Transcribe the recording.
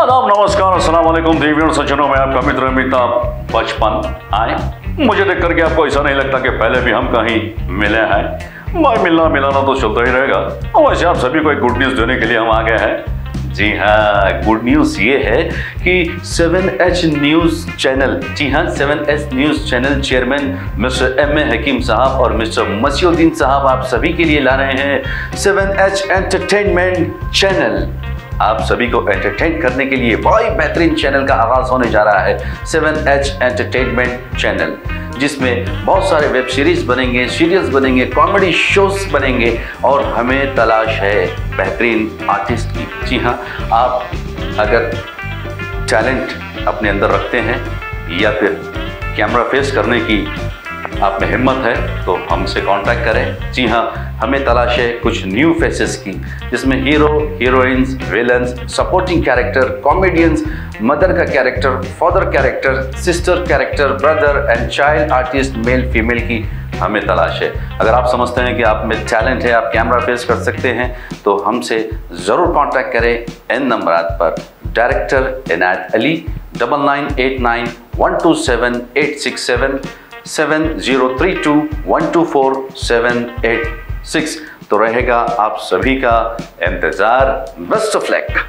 आदाब, नमस्कार, अस्सलाम वालेकुम देवियों और सज्जनों में आपका मित्र अमिताभ बचपन आए। मुझे देख करके आपको ऐसा नहीं लगता कि पहले भी हम कहीं मिले हैं? भाई मिलना मिलाना तो चलता ही रहेगा। वैसे आप सभी को एक गुड न्यूज़ देने के लिए हम आ गए हैं। जी हाँ, गुड न्यूज़ ये है कि 7H न्यूज़ चैनल, जी हाँ 7H news channel chairman mister M.A. हकीम साहब और मिस्टर मसीउद्दीन साहब आप सभी के लिए ला रहे हैं 7H एंटरटेनमेंट चैनल। आप सभी को एंटरटेन करने के लिए बहुत ही बेहतरीन चैनल का आगाज होने जा रहा है 7H एंटरटेनमेंट चैनल, जिसमें बहुत सारे वेब सीरीज बनेंगे, सीरियल्स बनेंगे, कॉमेडी शोज बनेंगे और हमें तलाश है बेहतरीन आर्टिस्ट की। जी हाँ, आप अगर टैलेंट अपने अंदर रखते हैं या फिर कैमरा फेस करने की आप में हिम्मत है तो हमसे कांटेक्ट करें। जी हाँ, हमें तलाश है कुछ न्यू फेसेस की, जिसमें hero, heroines, villains, supporting character, comedians, mother का character, father character, sister character, brother and child artist, male female की हमें तलाश है। अगर आप समझते हैं कि आप में टैलेंट है, आप कैमरा फेस कर सकते हैं तो हमसे ज़रूर कांटेक्ट करें इन नंबरात पर। डायरेक्टर इनायत अली 9989 127 867 7032 124 786। तो रहेगा आप सभी का इंतजार। Best of luck.